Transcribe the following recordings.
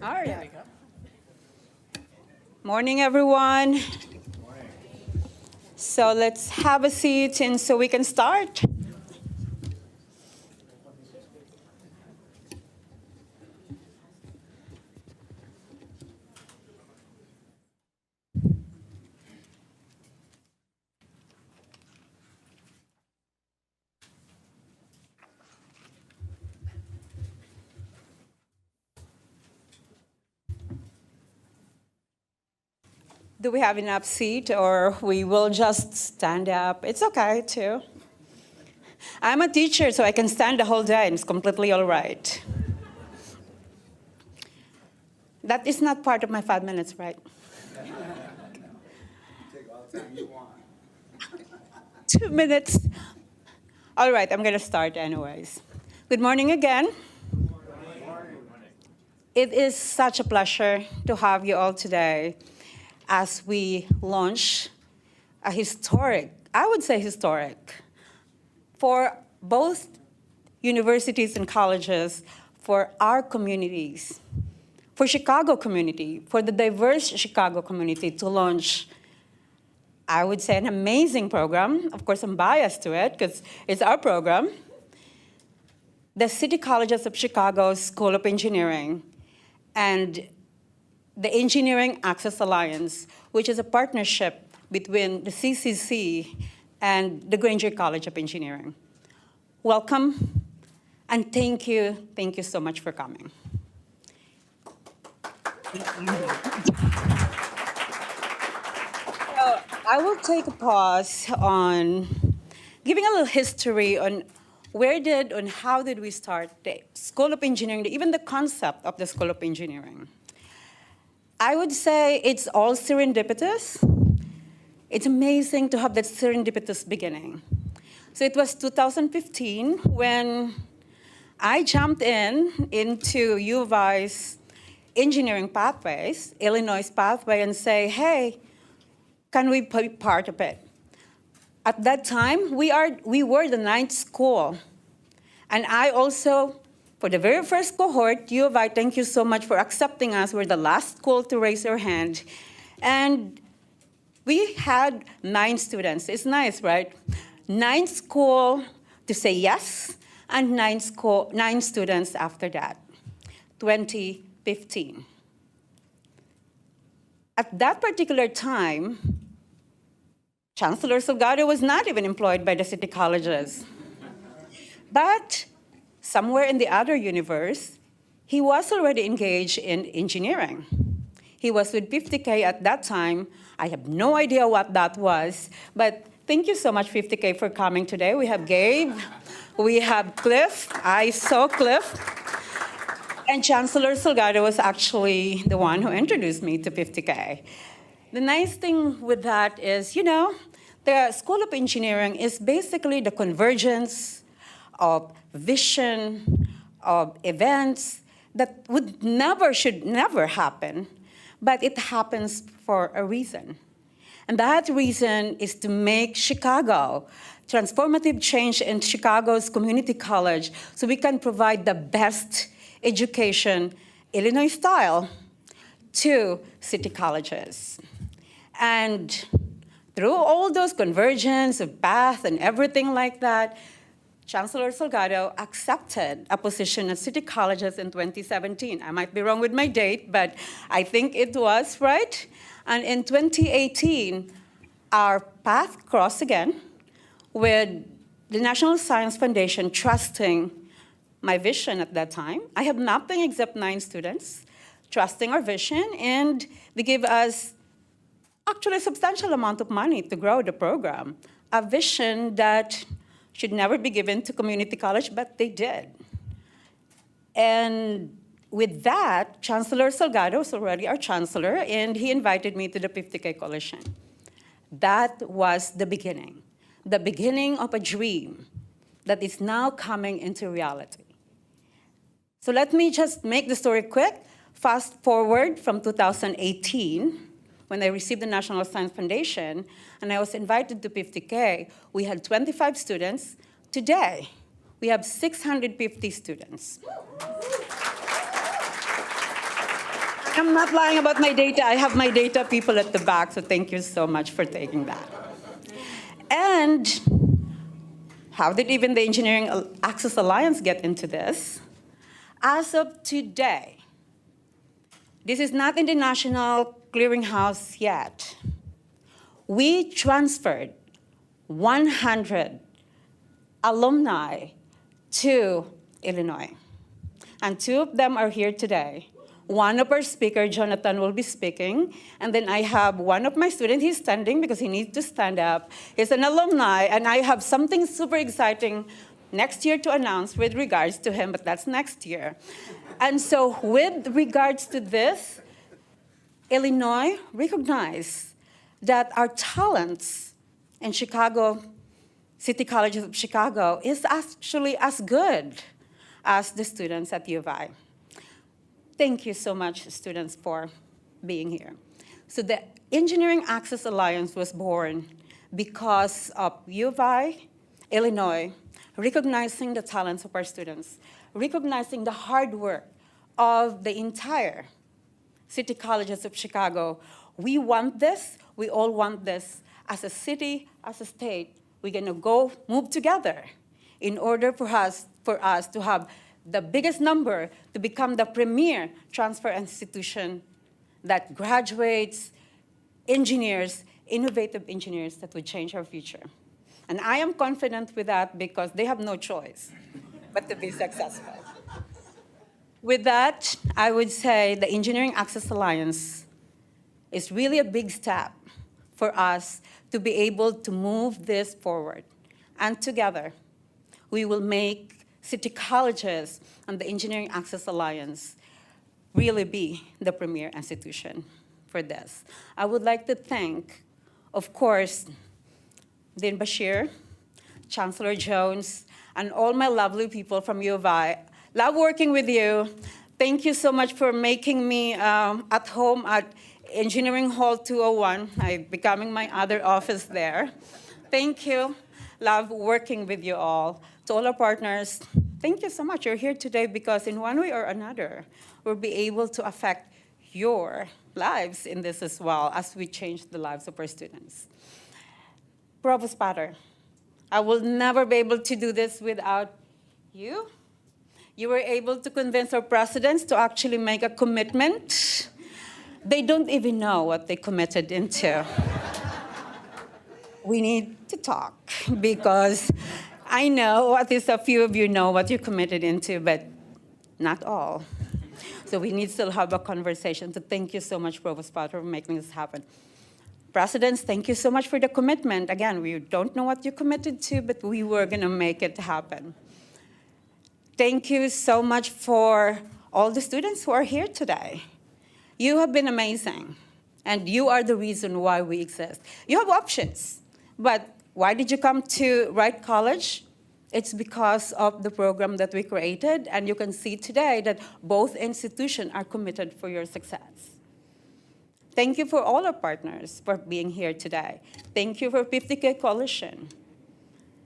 All right. Morning, everyone. So let's have a seat and so we can start. Do we have enough seat or we will just stand up? It's okay too. I'm a teacher, so I can stand the whole day and it's completely all right. That is not part of my 5 minutes, right? Take all the time you want. 2 minutes. All right, I'm going to start anyways. Good morning again. Good morning. It is such a pleasure to have you all today as we launch a historic, I would say historic, for both universities and colleges, for our communities, for Chicago community, for the diverse Chicago community to launch, I would say, an amazing program. Of course, I'm biased to it because it's our program. The City Colleges of Chicago School of Engineering and the Engineering Access Alliance, which is a partnership between the CCC and the Grainger College of Engineering. Welcome, and thank you so much for coming. So I will take a pause on giving a little history on how did we start the School of Engineering, even the concept of the School of Engineering. I would say it's all serendipitous. It's amazing to have that serendipitous beginning. So it was 2015 when I jumped into U of I's engineering pathways, Illinois pathway, and say, hey, can we be part of it? At that time, we were the 9th school. And I also, for the very first cohort, U of I, thank you so much for accepting us. We're the last school to raise your hand. And we had 9 students. It's nice, right? 9 school to say yes, and 9 students after that, 2015. At that particular time, Chancellor Salgado was not even employed by the city colleges. But somewhere in the other universe, he was already engaged in engineering. He was with 50K at that time. I have no idea what that was, but thank you so much, 50K, for coming today. We have Gabe, we have Cliff. I saw Cliff. And Chancellor Salgado was actually the one who introduced me to 50K. The nice thing with that is, the School of Engineering is basically the convergence of vision, of events that should never happen, but it happens for a reason. And that reason is to make Chicago transformative change in Chicago's community college so we can provide the best education, Illinois style, to city colleges. And through all those convergence of path and everything like that, Chancellor Salgado accepted a position at city colleges in 2017. I might be wrong with my date, but I think it was, right? And in 2018, our path crossed again with the National Science Foundation trusting my vision at that time. I have nothing except 9 students trusting our vision, and they gave us actually a substantial amount of money to grow the program, a vision that should never be given to community college, but they did. And with that, Chancellor Salgado was already our chancellor, and he invited me to the 50K Coalition. That was the beginning of a dream that is now coming into reality. So let me just make the story quick. Fast forward from 2018, when I received the National Science Foundation, and I was invited to 50K, we had 25 students. Today, we have 650 students. I'm not lying about my data. I have my data people at the back, so thank you so much for taking that. And how did even the Engineering Access Alliance get into this? As of today, this is not in the National Clearinghouse yet. We transferred 100 alumni to Illinois. And 2 of them are here today. One of our speakers, Jonathan, will be speaking. And then I have one of my students, he's standing because he needs to stand up. He's an alumni, and I have something super exciting next year to announce with regards to him, but that's next year. And so with regards to this, Illinois recognized that our talents in Chicago, City College of Chicago, is actually as good as the students at U of I. Thank you so much, students, for being here. So the Engineering Access Alliance was born because of U of I, Illinois, recognizing the talents of our students, recognizing the hard work of the entire City Colleges of Chicago. We want this, we all want this. As a city, as a state, we're gonna go move together in order for us to have the biggest number to become the premier transfer institution that graduates engineers, innovative engineers that would change our future. And I am confident with that because they have no choice but to be successful. With that, I would say the Engineering Access Alliance is really a big step for us to be able to move this forward. And together, we will make city colleges and the Engineering Access Alliance really be the premier institution for this. I would like to thank, of course, Dean Bashir, Chancellor Jones, and all my lovely people from U of I. Love working with you. Thank you so much for making me at home at Engineering Hall 201. I'm becoming my other office there. Thank you. Love working with you all. To all our partners, thank you so much. You're here today because in one way or another, we'll be able to affect your lives in this as well as we change the lives of our students. Provost Potter, I will never be able to do this without you. You were able to convince our presidents to actually make a commitment. They don't even know what they committed into. We need to talk because I know at least a few of you know what you committed into, but not all. So we need to still have a conversation. So thank you so much, Provost Potter, for making this happen. Presidents, thank you so much for the commitment. Again, we don't know what you committed to, but we were going to make it happen. Thank you so much for all the students who are here today. You have been amazing, and you are the reason why we exist. You have options, but why did you come to Wright College? It's because of the program that we created, and you can see today that both institutions are committed for your success. Thank you for all our partners for being here today. Thank you for 50K Coalition.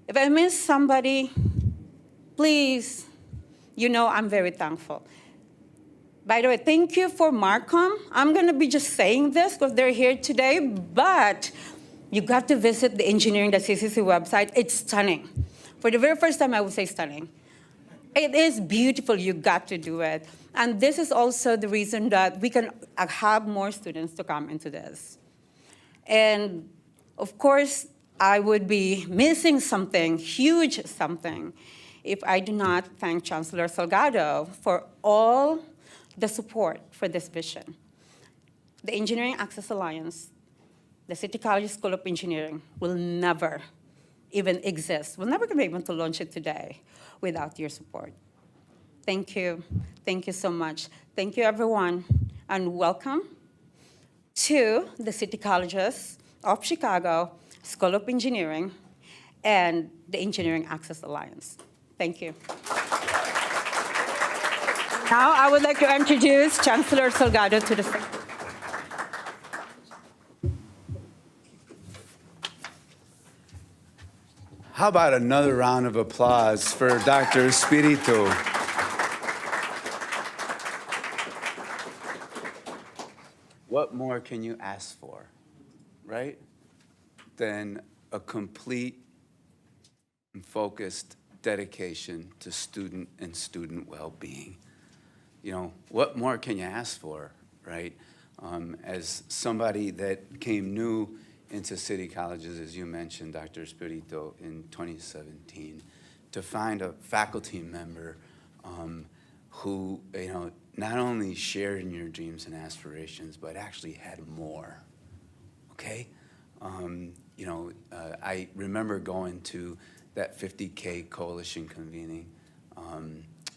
If I miss somebody, please, you know I'm very thankful. By the way, thank you for Marcom. I'm going to be just saying this because they're here today, but you got to visit the engineering.ccc website. It's stunning. For the very first time, I would say stunning. It is beautiful. You got to do it. And this is also the reason that we can have more students to come into this. And of course, I would be missing something, huge something, if I do not thank Chancellor Salgado for all the support for this vision. The Engineering Access Alliance, the City College School of Engineering, will never even exist. We'll never be able to launch it today without your support. Thank you. Thank you so much. Thank you, everyone, and welcome to the City Colleges of Chicago School of Engineering and the Engineering Access Alliance. Thank you. Now, I would like to introduce Chancellor Salgado to the stage. How about another round of applause for Dr. Espiritu? what more can you ask for, right? Than a complete and focused dedication to student and student well-being. You know, what more can you ask for, right? As somebody that came new into City Colleges, as you mentioned, Dr. Espirito, in 2017, to find a faculty member who, you know, not only shared in your dreams and aspirations, but actually had more, okay? You know, I remember going to that 50K coalition convening,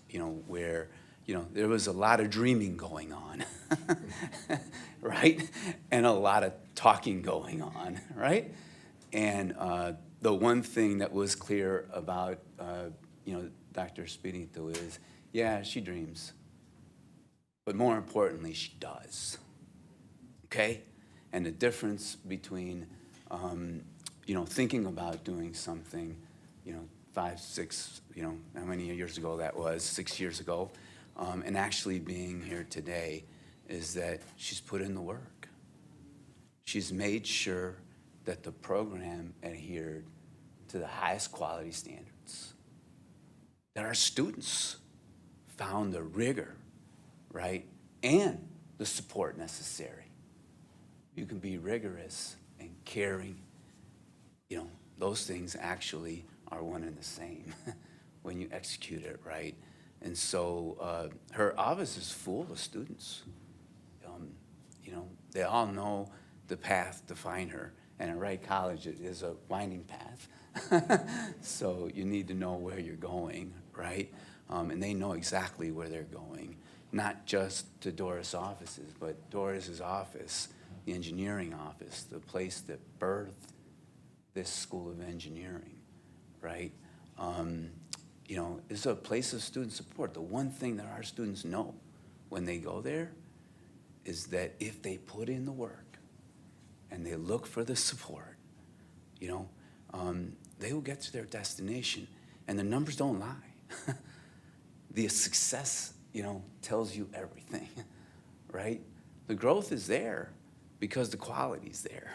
you know, where, you know, there was a lot of dreaming going on, right? And a lot of talking going on, right? And the one thing that was clear about, you know, Dr. Espirito is, yeah, she dreams, but more importantly, she does, okay? And the difference between, you know, thinking about doing something, you know, 5, 6, you know, how many years ago that was, 6 years ago, and actually being here today is that she's put in the work. She's made sure that the program adhered to the highest quality standards, that our students found the rigor, right, and the support necessary. You can be rigorous and caring. You know, those things actually are one and the same when you execute it right. And so her office is full of students. You know, they all know the path to find her. And at Wright College, it is a winding path. So you need to know where you're going, right? And they know exactly where they're going, not just to Doris' offices, but Doris's office, the engineering office, the place that birthed this School of Engineering, right? You know, is a place of student support. The one thing that our students know when they go there is that if they put in the work and they look for the support, you know, they will get to their destination. And the numbers don't lie. The success, you know, tells you everything, right? The growth is there because the quality's there,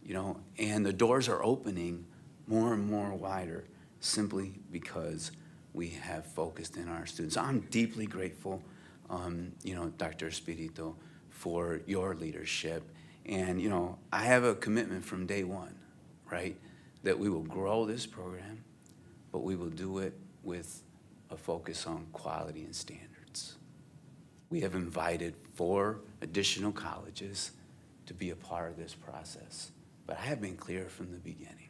you know, and the doors are opening more and more wider simply because we have focused in our students. I'm deeply grateful, you know, Dr. Espirito, for your leadership. And, you know, I have a commitment from day one, right, that we will grow this program, but we will do it with a focus on quality and standards. We have invited 4 additional colleges to be a part of this process, but I have been clear from the beginning,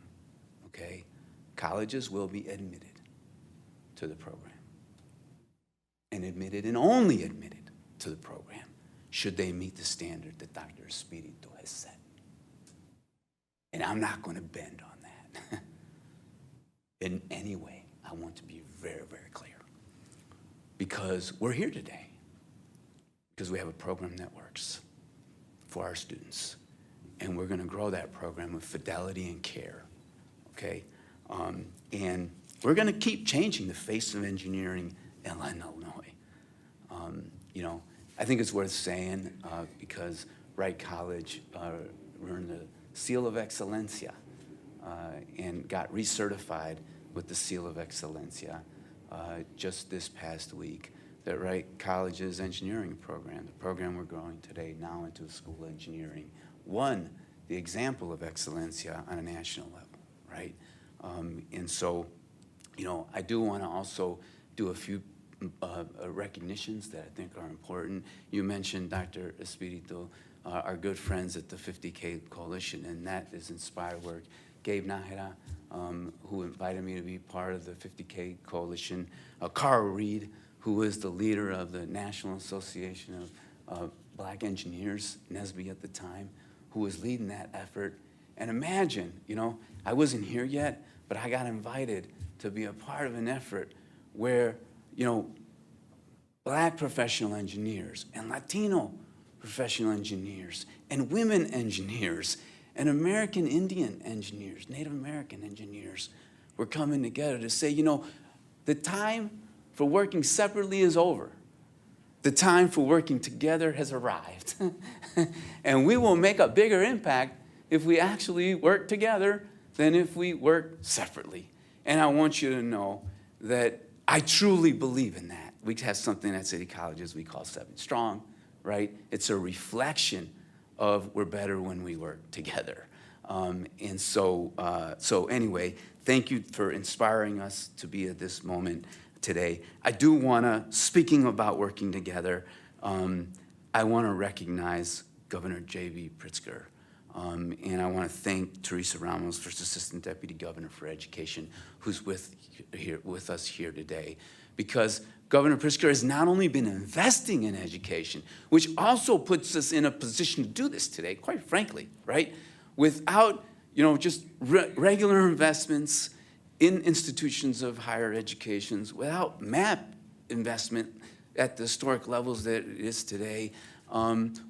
okay? Colleges will be admitted to the program, and admitted and only admitted to the program should they meet the standard that Dr. Espirito has set. And I'm not going to bend on that in any way. I want to be very, very clear, because we're here today because we have a program that works for our students, and we're going to grow that program with fidelity and care, okay? And we're going to keep changing the face of engineering in Illinois. You know, I think it's worth saying because Wright College earned the Seal of Excellencia and got recertified with the Seal of Excellencia just this past week. That Wright College's engineering program, the program we're growing today now into a School of Engineering, won the example of Excellencia on a national level, right? And so, you know, I do want to also do a few recognitions that I think are important. You mentioned, Dr. Espirito, our good friends at the 50K Coalition, and that is inspired work. Gabe Nahara, who invited me to be part of the 50K Coalition. Carl Reed, who is the leader of the National Association of Black Engineers, NSBE at the time, who was leading that effort. And imagine, you know, I wasn't here yet, but I got invited to be a part of an effort where, you know, Black professional engineers and Latino professional engineers and women engineers and American Indian engineers, Native American engineers were coming together to say, you know, the time for working separately is over. the time for working together has arrived. And we will make a bigger impact if we actually work together than if we work separately. And I want you to know that I truly believe in that. We have something at City Colleges we call 7 Strong, right? It's a reflection of we're better when we work together. So anyway, thank you for inspiring us to be at this moment today. I do want to, speaking about working together, I want to recognize Governor J.B. Pritzker. And I want to thank Teresa Ramos, First Assistant Deputy Governor for Education, who's with us here today. Because Governor Pritzker has not only been investing in education, which also puts us in a position to do this today, quite frankly, right? Without, just regular investments in institutions of higher educations, without MAP investment at the historic levels that it is today,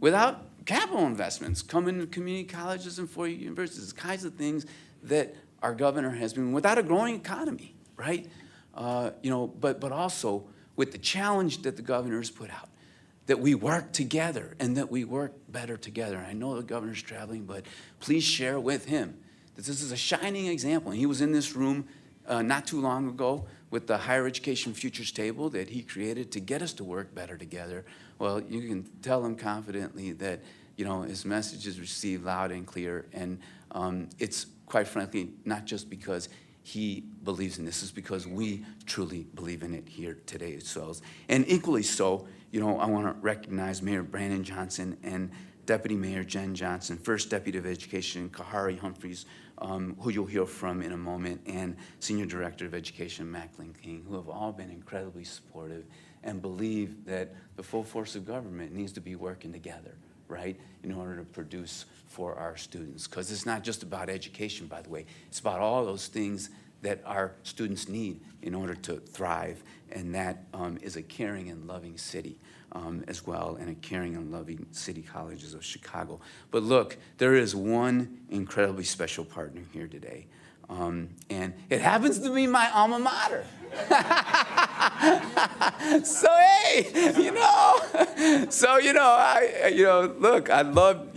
without capital investments coming to community colleges and 4 universities, kinds of things that our governor has been, without a growing economy, right? But also with the challenge that the governor's put out, that we work together and that we work better together. I know the governor's traveling, but please share with him that this is a shining example. And he was in this room not too long ago with the Higher Education Futures Table that he created to get us to work better together. Well, you can tell him confidently that his message is received loud and clear, and it's quite frankly not just because he believes in this, it's because we truly believe in it here today ourselves. And equally so, I want to recognize Mayor Brandon Johnson and Deputy Mayor Jen Johnson, First Deputy of Education Kahari Humphreys, who you'll hear from in a moment, and Senior Director of Education Macklin King, who have all been incredibly supportive and believe that the full force of government needs to be working together, right, in order to produce for our students. Because it's not just about education, by the way. It's about all those things that our students need in order to thrive, and that is a caring and loving city as well, and a caring and loving City Colleges of Chicago. But look, there is one incredibly special partner here today, and it happens to be my alma mater. So hey, look, I love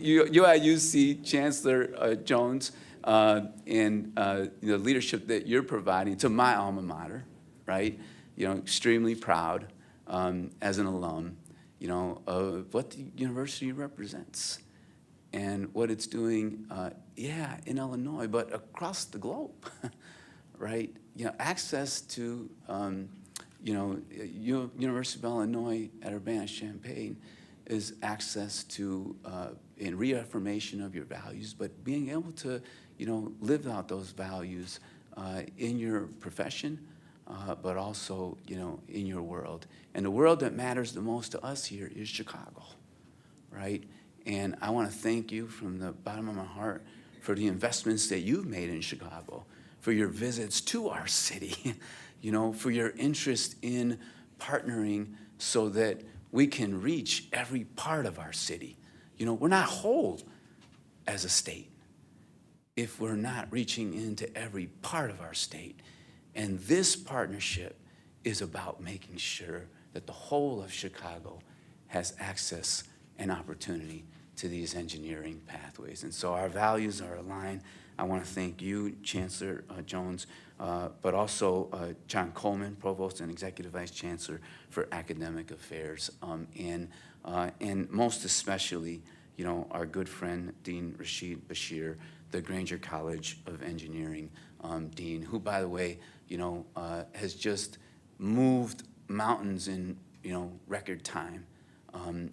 UIUC Chancellor Jones and the leadership that you're providing to my alma mater, right? Extremely proud as an alum, of what the university represents and what it's doing, in Illinois, but across the globe, right? Access to, University of Illinois at Urbana-Champaign is access to and reaffirmation of your values, but being able to, live out those values in your profession, but also, in your world. And the world that matters the most to us here is Chicago, right? And I want to thank you from the bottom of my heart for the investments that you've made in Chicago, for your visits to our city, for your interest in partnering so that we can reach every part of our city. We're not whole as a state if we're not reaching into every part of our state. And this partnership is about making sure that the whole of Chicago has access and opportunity to these engineering pathways. And so our values are aligned. I want to thank you, Chancellor Jones, but also John Coleman, Provost and Executive Vice Chancellor for Academic Affairs, and most especially, our good friend, Dean Rashid Bashir, the Grainger College of Engineering Dean, who, by the way, has just moved mountains in, record time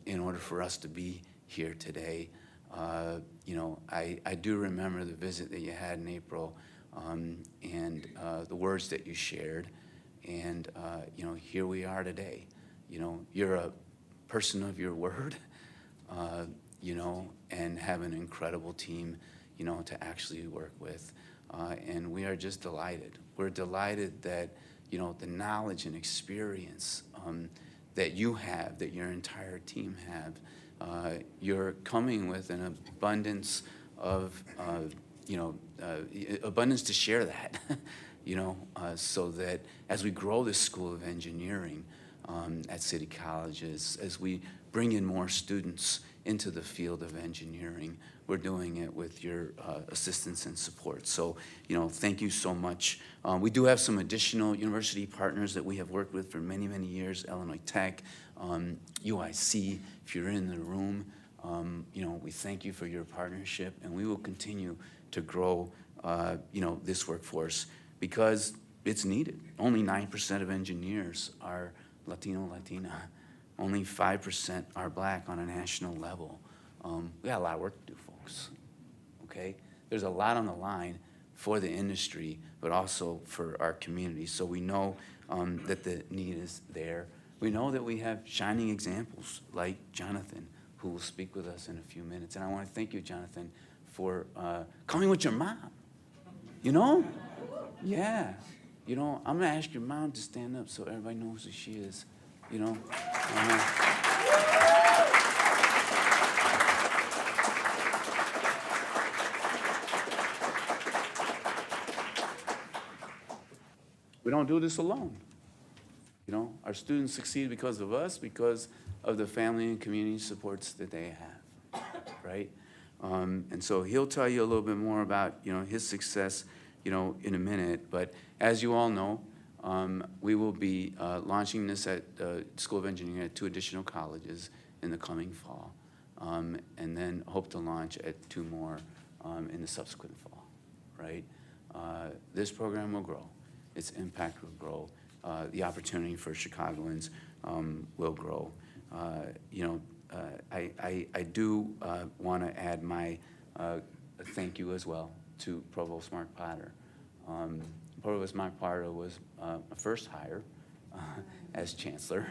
in order for us to be here today. I do remember the visit that you had in April and the words that you shared. And, here we are today. You're a person of your word, and have an incredible team, to actually work with. And we are just delighted. We're delighted that, the knowledge and experience that you have, that your entire team have, you're coming with an abundance of, abundance to share that, so that as we grow this School of Engineering, at City Colleges as we bring in more students into the field of engineering. We're doing it with your assistance and support. So, thank you so much. We do have some additional university partners that we have worked with for many, many years, Illinois Tech, UIC, if you're in the room. We thank you for your partnership, and we will continue to grow, this workforce because it's needed. Only 9% of engineers are Latino, Latina. Only 5% are Black on a national level. We got a lot of work to do, folks, okay? There's a lot on the line for the industry, but also for our community. So we know that the need is there. We know that we have shining examples like Jonathan, who will speak with us in a few minutes. And I want to thank you, Jonathan, for coming with your mom. Yeah. I'm going to ask your mom to stand up so everybody knows who she is. We don't do this alone. Our students succeed because of us, because of the family and community supports that they have, right? And so he'll tell you a little bit more about, his success, in a minute. But as you all know, we will be launching this at the School of Engineering at 2 additional colleges in the coming fall, and then hope to launch at 2 more in the subsequent fall, right? This program will grow. Its impact will grow. The opportunity for Chicagoans will grow. I do want to add my thank you as well to Provost Mark Potter. Provost Mark Potter was my first hire as Chancellor,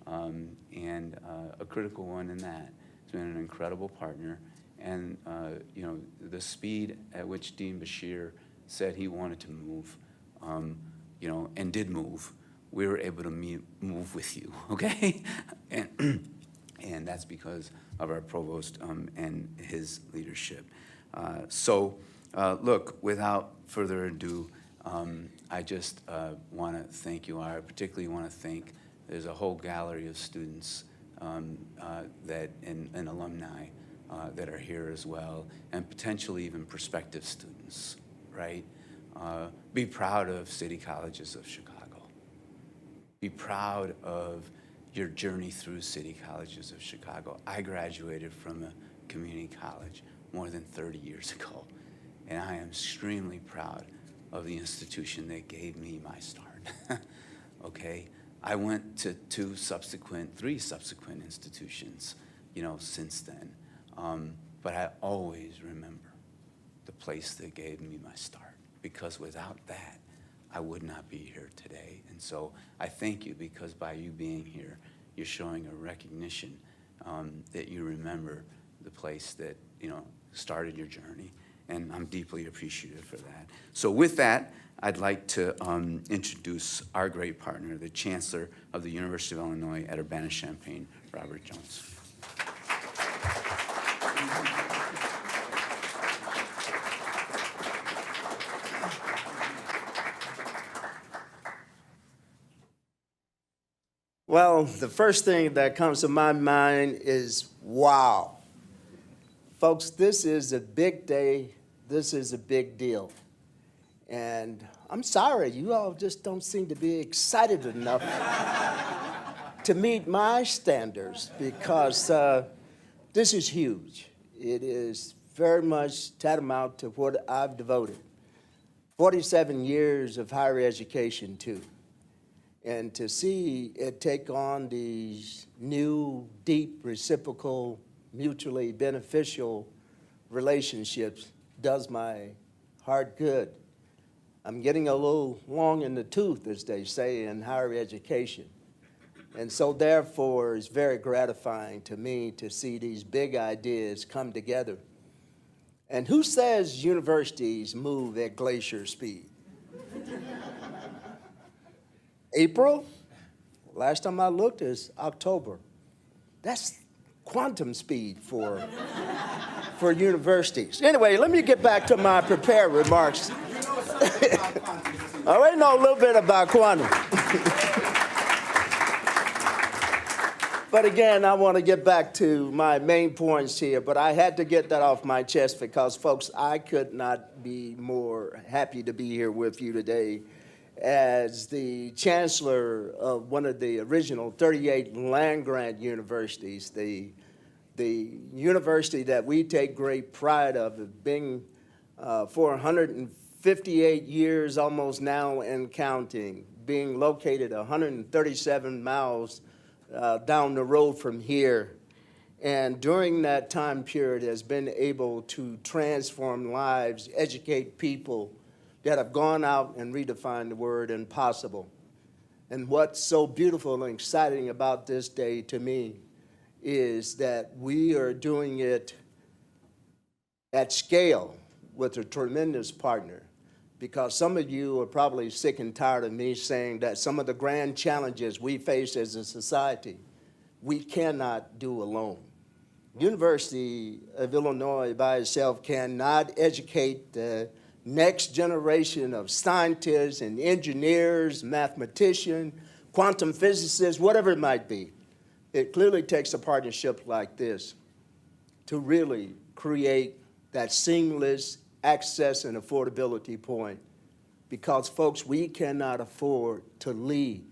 and a critical one in that. He's been an incredible partner, and the speed at which Dean Bashir said he wanted to move, and did move, we were able to move with you, okay? And that's because of our provost and his leadership. Look, without further ado, I just want to thank you. I particularly want to thank, there's a whole gallery of students that and alumni that are here as well, and potentially even prospective students, right? Be proud of City Colleges of Chicago. Be proud of your journey through City Colleges of Chicago. I graduated from a community college more than 30 years ago, and I am extremely proud of the institution that gave me my start, okay? I went to 3 subsequent institutions, since then, but I always remember the place that gave me my start, because without that, I would not be here today. And so I thank you, because by you being here, you're showing a recognition that you remember the place that, started your journey. And I'm deeply appreciative for that. So with that, I'd like to introduce our great partner, the Chancellor of the University of Illinois at Urbana-Champaign, Robert Jones. Well, the first thing that comes to my mind is, wow. Folks, this is a big day. This is a big deal. And I'm sorry, you all just don't seem to be excited enough to meet my standards, because this is huge. It is very much tantamount to what I've devoted 47 years of higher education to. And to see it take on these new, deep, reciprocal, mutually beneficial relationships does my heart good. I'm getting a little long in the tooth, as they say, in higher education. And so therefore, it's very gratifying to me to see these big ideas come together. And who says universities move at glacier speed? April? Last time I looked is October. That's quantum speed for universities. Anyway, let me get back to my prepared remarks. I already know a little bit about quantum. But again, I want to get back to my main points here, but I had to get that off my chest because, folks, I could not be more happy to be here with you today as the chancellor of one of the original 38 land-grant universities, the university that we take great pride of being for 158 years almost now and counting, being located 137 miles down the road from here, and during that time period has been able to transform lives, educate people that have gone out and redefined the word impossible. And what's so beautiful and exciting about this day to me is that we are doing it at scale with a tremendous partner, because some of you are probably sick and tired of me saying that some of the grand challenges we face as a society, we cannot do alone. University of Illinois by itself cannot educate the next generation of scientists and engineers, mathematicians, quantum physicists, whatever it might be. It clearly takes a partnership like this to really create that seamless access and affordability point, because, folks, we cannot afford to leave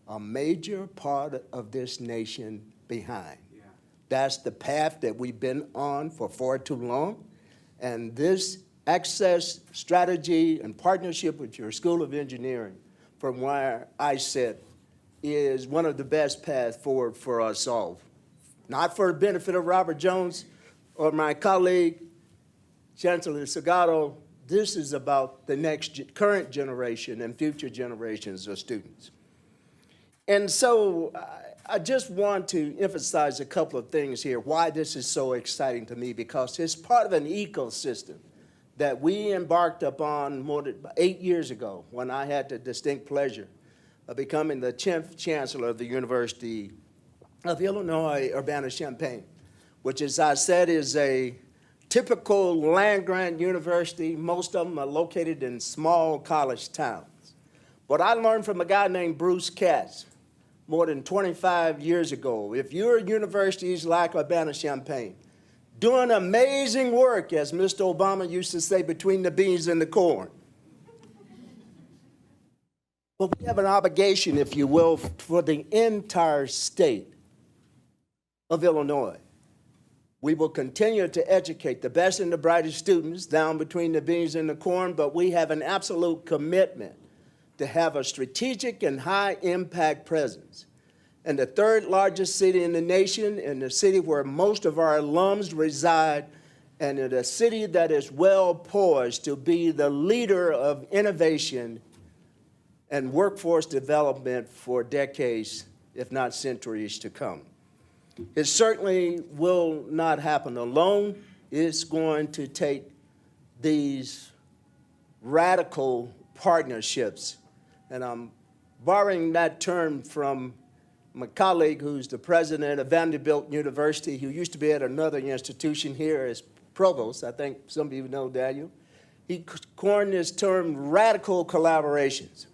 a major part of this nation behind. Yeah. That's the path that we've been on for far too long, and this access strategy and partnership with your School of Engineering, from where I sit, is one of the best paths forward for us all. Not for the benefit of Robert Jones or my colleague, Chancellor Salgado. This is about the current generation and future generations of students. And so I just want to emphasize a couple of things here, why this is so exciting to me, because it's part of an ecosystem that we embarked upon more than 8 years ago when I had the distinct pleasure of becoming the 10th Chancellor of the University of Illinois Urbana-Champaign, which, as I said, is a typical land-grant university. Most of them are located in small college towns. But I learned from a guy named Bruce Katz more than 25 years ago, if your universities like Urbana-Champaign, doing amazing work, as Mr. Obama used to say, between the beans and the corn. But we have an obligation, if you will, for the entire state of Illinois. We will continue to educate the best and the brightest students down between the beans and the corn, but we have an absolute commitment to have a strategic and high-impact presence in the third largest city in the nation, in the city where most of our alums reside, and in a city that is well poised to be the leader of innovation and workforce development for decades, if not centuries, to come. It certainly will not happen alone. It's going to take these radical partnerships, and I'm borrowing that term from my colleague who's the president of Vanderbilt University, who used to be at another institution here as provost. I think some of you know Daniel. He coined this term, radical collaborations.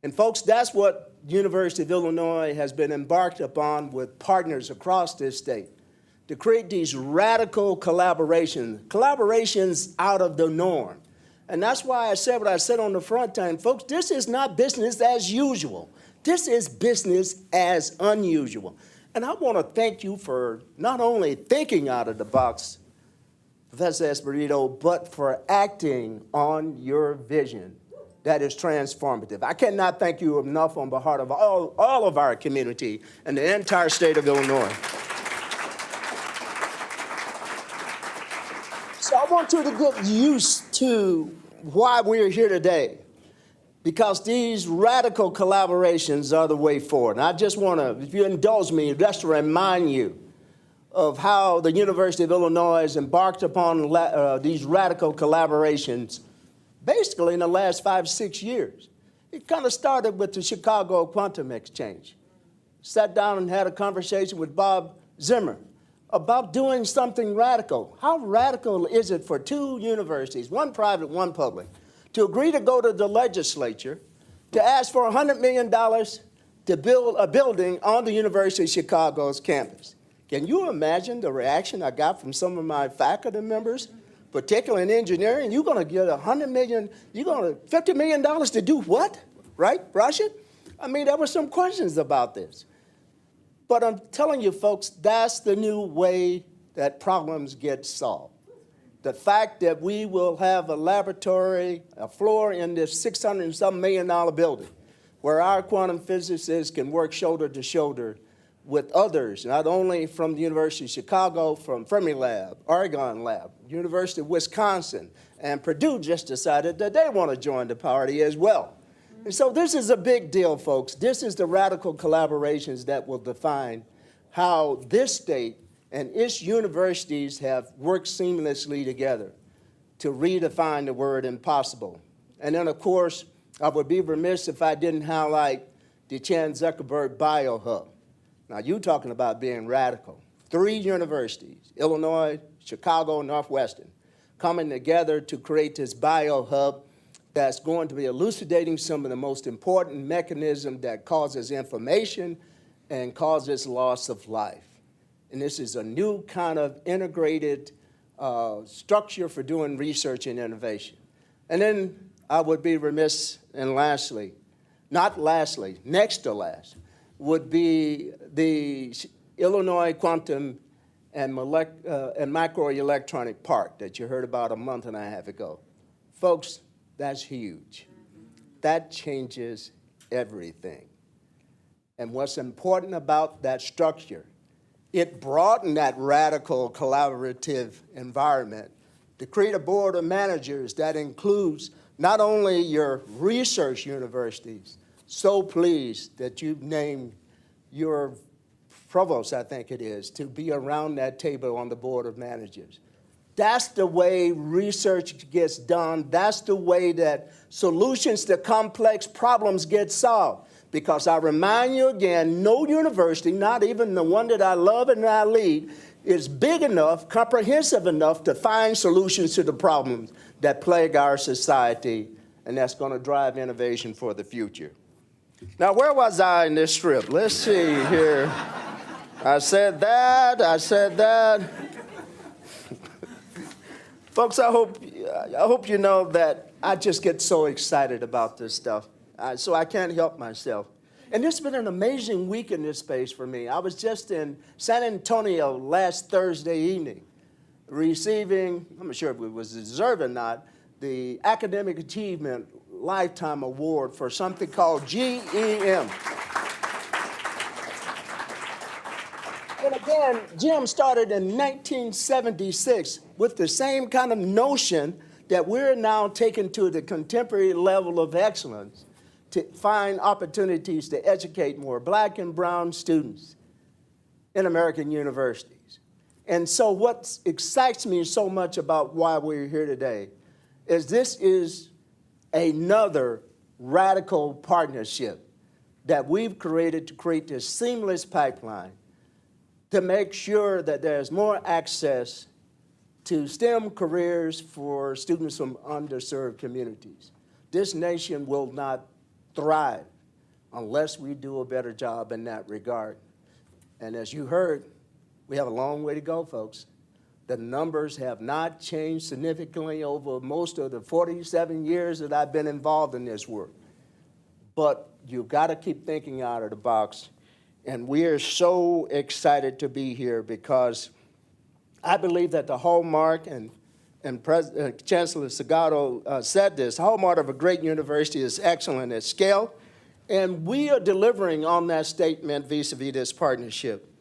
And folks, that's what University of Illinois has been embarked upon with partners across this state, to create these radical collaborations out of the norm. And that's why I said what I said on the front end. Folks, this is not business as usual. This is business as unusual. And I want to thank you for not only thinking out of the box, Professor Esperito, but for acting on your vision that is transformative. I cannot thank you enough on behalf of all of our community and the entire state of Illinois. So I want you to get used to why we're here today, because these radical collaborations are the way forward. And I just want to, if you indulge me, just to remind you of how the University of Illinois has embarked upon these radical collaborations basically in the last 5, 6 years. It kind of started with the Chicago Quantum Exchange. Sat down and had a conversation with Bob Zimmer about doing something radical. How radical is it for two universities, one private, one public, to agree to go to the legislature to ask for $100 million to build a building on the University of Chicago's campus. Can you imagine the reaction I got from some of my faculty members, particularly in engineering? You're going to get $50 million to do what? Right, Rashid? I mean, there were some questions about this. But I'm telling you, folks, that's the new way that problems get solved. The fact that we will have a laboratory, a floor in this $600-something million building where our quantum physicists can work shoulder to shoulder with others, not only from the University of Chicago, from Fermilab, Oregon Lab, University of Wisconsin, and Purdue just decided that they want to join the party as well. And so this is a big deal, folks. This is the radical collaborations that will define how this state and its universities have worked seamlessly together to redefine the word impossible. And then, of course, I would be remiss if I didn't highlight the Chan Zuckerberg BioHub. Now, you're talking about being radical. 3 universities, Illinois, Chicago, Northwestern, coming together to create this BioHub that's going to be elucidating some of the most important mechanisms that causes inflammation and causes loss of life. And this is a new kind of integrated structure for doing research and innovation. And then I would be remiss, and lastly, not lastly, next to last, would be the Illinois Quantum and Microelectronic Park that you heard about a month and a half ago. Folks, that's huge. That changes everything. And what's important about that structure, it broadened that radical collaborative environment to create a board of managers that includes not only your research universities. So pleased that you've named your provost, I think it is, to be around that table on the board of managers. That's the way research gets done. That's the way that solutions to complex problems get solved. Because I remind you again, no university, not even the one that I love and I lead, is big enough, comprehensive enough to find solutions to the problems that plague our society, and that's going to drive innovation for the future. Now, where was I in this script? Let's see here. I said that. Folks, I hope you know that I just get so excited about this stuff. So I can't help myself. And it's been an amazing week in this space for me. I was just in San Antonio last Thursday evening receiving, I'm not sure if it was deserved or not, the Academic Achievement Lifetime Award for something called GEM. And again, GEM started in 1976 with the same kind of notion that we're now taking to the contemporary level of excellence to find opportunities to educate more Black and brown students in American universities. And so what excites me so much about why we're here today is this is another radical partnership that we've created to create this seamless pipeline to make sure that there's more access to STEM careers for students from underserved communities. This nation will not thrive unless we do a better job in that regard. And as you heard, we have a long way to go, folks. The numbers have not changed significantly over most of the 47 years that I've been involved in this work. But you've got to keep thinking out of the box. And we are so excited to be here because I believe that the hallmark, and Chancellor Salgado said this, the hallmark of a great university is excellence at scale. And we are delivering on that statement vis-a-vis this partnership.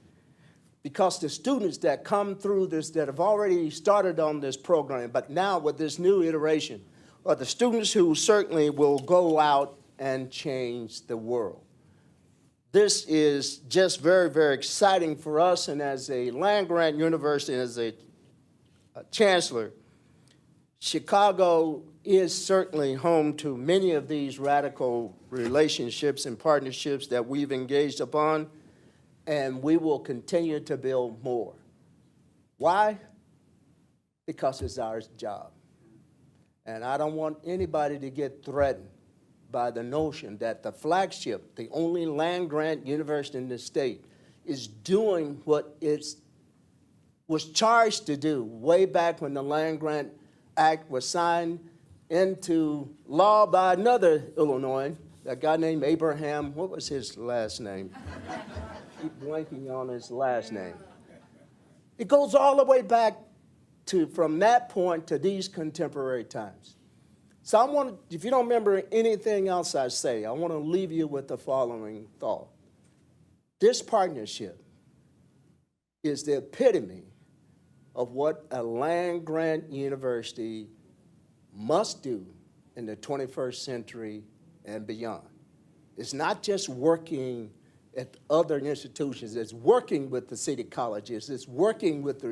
Because the students that come through this, that have already started on this program, but now with this new iteration, are the students who certainly will go out and change the world. This is just very, very exciting for us, and as a land-grant university, and as a chancellor, Chicago is certainly home to many of these radical relationships and partnerships that we've engaged upon, and we will continue to build more. Why? Because it's our job. And I don't want anybody to get threatened by the notion that the flagship, the only land-grant university in the state, is doing what it was charged to do way back when the Land Grant Act was signed into law by another Illinoisan, a guy named Abraham. What was his last name? Keep blanking on his last name. It goes all the way back to from that point to these contemporary times. So I want, if you don't remember anything else I say, I want to leave you with the following thought. This partnership is the epitome of what a land-grant university must do in the 21st century and beyond. It's not just working at other institutions, it's working with the city colleges, it's working with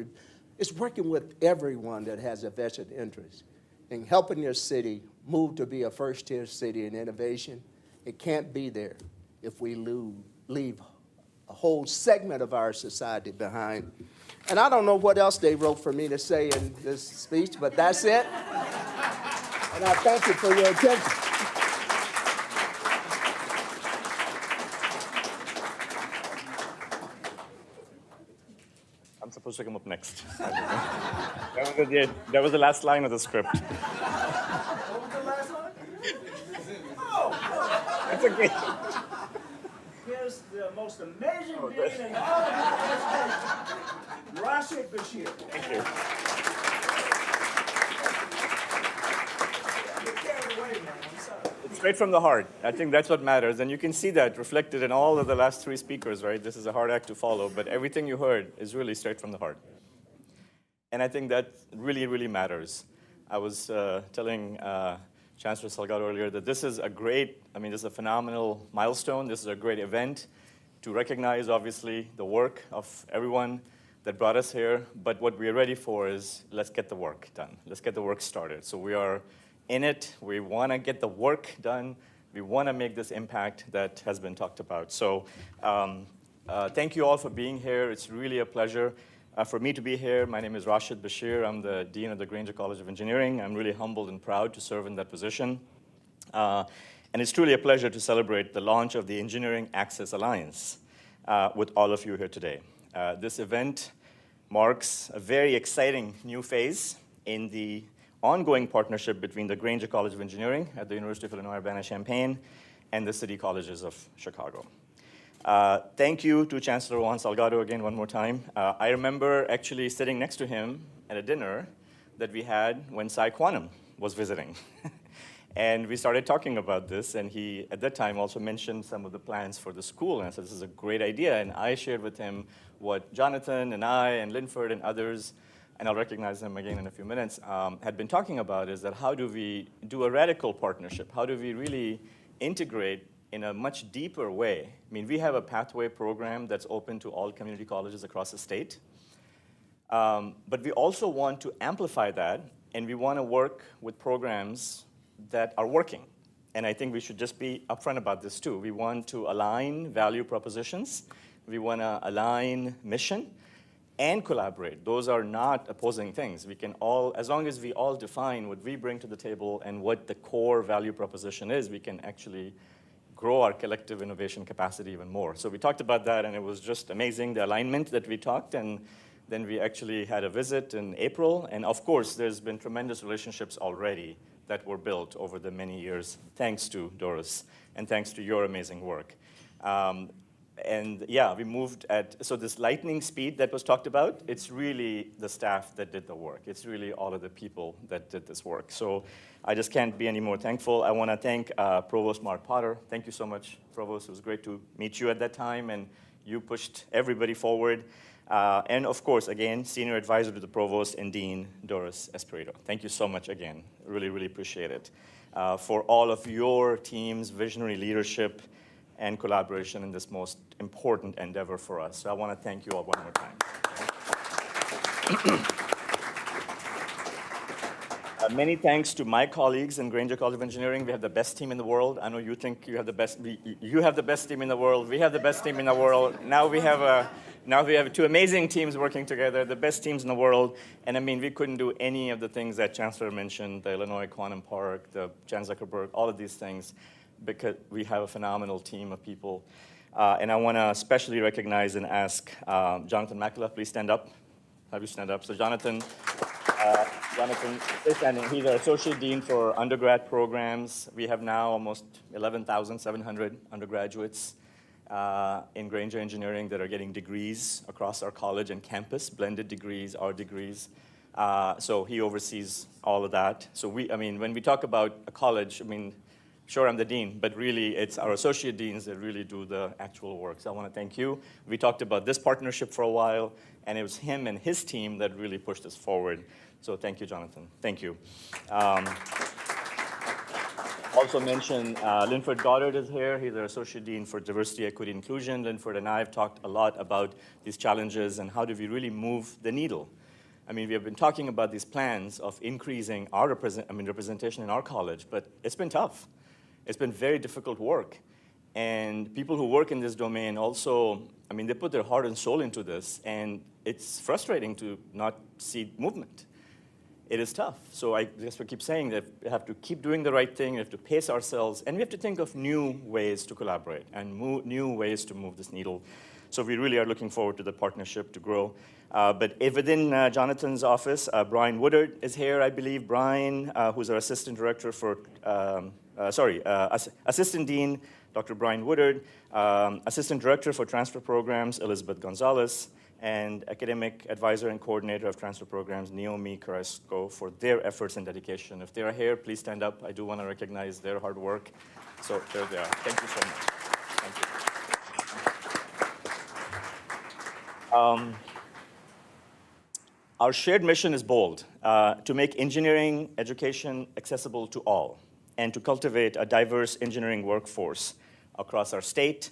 everyone that has a vested interest in helping your city move to be a first-tier city in innovation. It can't be there if we leave a whole segment of our society behind. And I don't know what else they wrote for me to say in this speech, but that's it. And I thank you for your attention. I'm supposed to come up next. That was the last line of the script. What was the last one? That's okay. Here's the most amazing being in all of history, Rashid Bashir. Thank you. You're carried away, man. I'm sorry. It's straight from the heart. I think that's what matters. And you can see that reflected in all of the last three speakers, right? This is a hard act to follow, but everything you heard is really straight from the heart. And I think that really, really matters. I was telling Chancellor Salgado earlier that this is a great, this is a phenomenal milestone. This is a great event to recognize, obviously, the work of everyone that brought us here. But what we're ready for is let's get the work done. Let's get the work started. So we are in it. We want to get the work done. We want to make this impact that has been talked about. So thank you all for being here. It's really a pleasure for me to be here. My name is Rashid Bashir. I'm the Dean of the Grainger College of Engineering. I'm really humbled and proud to serve in that position. And it's truly a pleasure to celebrate the launch of the Engineering Access Alliance with all of you here today. This event marks a very exciting new phase in the ongoing partnership between the Grainger College of Engineering at the University of Illinois Urbana-Champaign and the City Colleges of Chicago. Thank you to Chancellor Juan Salgado again one more time. I remember actually sitting next to him at a dinner that we had when Sci Quantum was visiting. And we started talking about this, and he, at that time, also mentioned some of the plans for the school, and I said, this is a great idea, and I shared with him what Jonathan and I and Linford and others, and I'll recognize them again in a few minutes, had been talking about is that how do we do a radical partnership? How do we really integrate in a much deeper way? We have a pathway program that's open to all community colleges across the state, but we also want to amplify that, and we want to work with programs that are working. And I think we should just be upfront about this too. We want to align value propositions. We want to align mission and collaborate. Those are not opposing things. We can all, as long as we all define what we bring to the table and what the core value proposition is, we can actually grow our collective innovation capacity even more. So we talked about that, and it was just amazing, the alignment that we talked, and then we actually had a visit in April. And of course, there's been tremendous relationships already that were built over the many years, thanks to Doris, and thanks to your amazing work. And yeah, we moved at, so this lightning speed that was talked about, it's really the staff that did the work. It's really all of the people that did this work. So I just can't be any more thankful. I want to thank Provost Mark Potter. Thank you so much, Provost. It was great to meet you at that time, and you pushed everybody forward. And of course, again, Senior Advisor to the Provost and Dean, Doris Espirito. Thank you so much again. Really, really appreciate it. For all of your team's visionary leadership and collaboration in this most important endeavor for us. So I want to thank you all one more time. Many thanks to my colleagues in Grainger College of Engineering. We have the best team in the world. I know you think you have the best. You have the best team in the world. We have the best team in the world. Now we have two amazing teams working together, the best teams in the world. And we couldn't do any of the things that Chancellor mentioned, the Illinois Quantum Park, the Chan Zuckerberg, all of these things, because we have a phenomenal team of people. And I want to especially recognize and ask Jonathan Makela, please stand up. Have you stand up? So Jonathan is standing. He's our Associate Dean for undergrad programs. We have now almost 11,700 undergraduates in Grainger Engineering that are getting degrees across our college and campus, blended degrees, our degrees. So he oversees all of that. So when we talk about a college, sure, I'm the dean, but really it's our associate deans that really do the actual work. So I want to thank you. We talked about this partnership for a while, and it was him and his team that really pushed us forward. So thank you, Jonathan. Thank you. Also mention Linford Goddard is here. He's our Associate Dean for Diversity, Equity, Inclusion. Linford and I have talked a lot about these challenges and how do we really move the needle. We have been talking about these plans of increasing our representation in our college, but it's been tough. It's been very difficult work. And people who work in this domain also, they put their heart and soul into this, and it's frustrating to not see movement. It is tough. So I just keep saying that we have to keep doing the right thing, we have to pace ourselves, and we have to think of new ways to collaborate and new ways to move this needle. So we really are looking forward to the partnership to grow. But within Jonathan's office, Brian Woodard is here, I believe. Brian, who's our Assistant Director for, Assistant Dean, Dr. Brian Woodard, Assistant Director for Transfer Programs, Elizabeth Gonzalez, and Academic Advisor and Coordinator of Transfer Programs, Naomi Carrasco, for their efforts and dedication. If they are here, please stand up. I do want to recognize their hard work. So there they are. Thank you so much. Thank you. Our shared mission is bold, to make engineering education accessible to all and to cultivate a diverse engineering workforce across our state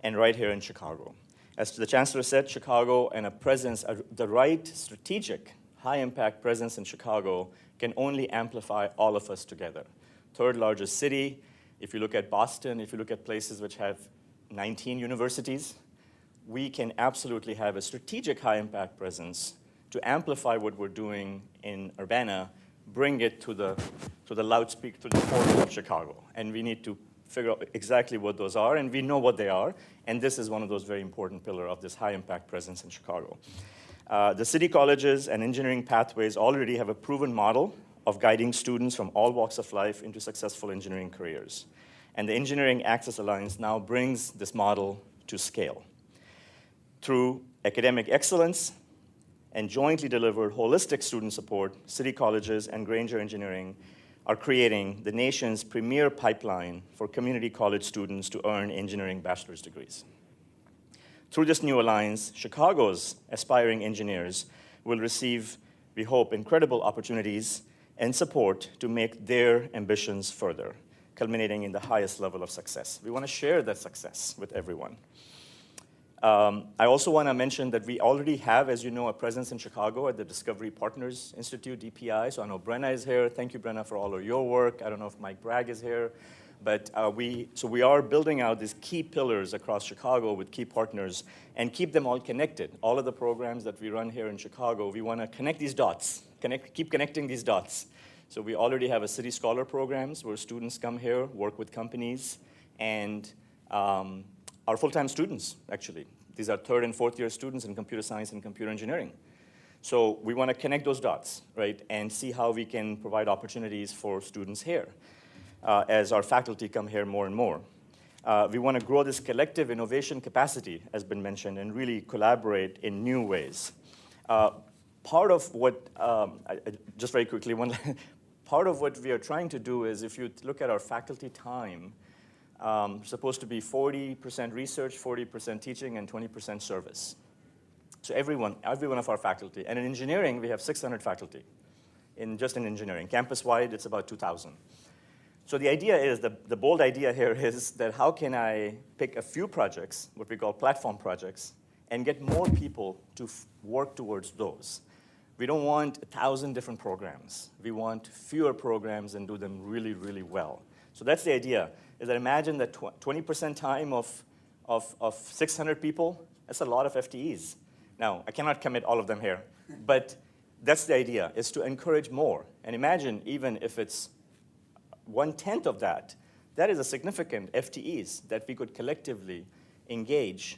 and right here in Chicago. As the Chancellor said, Chicago and the right strategic, high-impact presence in Chicago can only amplify all of us together. Third largest city. If you look at Boston, if you look at places which have 19 universities, we can absolutely have a strategic high-impact presence to amplify what we're doing in Urbana, bring it to the loudspeaker, to the forum of Chicago. And we need to figure out exactly what those are, and we know what they are, and this is one of those very important pillars of this high-impact presence in Chicago. The city colleges and engineering pathways already have a proven model of guiding students from all walks of life into successful engineering careers. And the Engineering Access Alliance now brings this model to scale. Through academic excellence and jointly delivered holistic student support, city colleges and Grainger Engineering are creating the nation's premier pipeline for community college students to earn engineering bachelor's degrees. Through this new alliance, Chicago's aspiring engineers will receive, we hope, incredible opportunities and support to make their ambitions further, culminating in the highest level of success. We want to share that success with everyone. I also want to mention that we already have, as you know, a presence in Chicago at the Discovery Partners Institute, DPI. So I know Brenna is here. Thank you, Brenna, for all of your work. I don't know if Mike Bragg is here. But we are building out these key pillars across Chicago with key partners and keep them all connected. All of the programs that we run here in Chicago, we want to connect these dots, keep connecting these dots. So we already have a City Scholar programs where students come here, work with companies, and our full-time students, actually. These are third and fourth year students in computer science and computer engineering. So we want to connect those dots, right, and see how we can provide opportunities for students here as our faculty come here more and more. We want to grow this collective innovation capacity, as been mentioned, and really collaborate in new ways. Part of what, just very quickly, part of what we are trying to do is, if you look at our faculty time, supposed to be 40% research, 40% teaching, and 20% service. So every one of our faculty. And in engineering, we have 600 faculty, just in engineering. Campus-wide, it's about 2,000. So the idea is, the bold idea here is that how can I pick a few projects, what we call platform projects, and get more people to work towards those. We don't want 1,000 different programs. We want fewer programs and do them really, really well. So that's the idea, is that imagine that 20% time of 600 people, that's a lot of FTEs. Now, I cannot commit all of them here, but that's the idea, is to encourage more. And imagine even if it's 1/10 of that that is a significant FTEs that we could collectively engage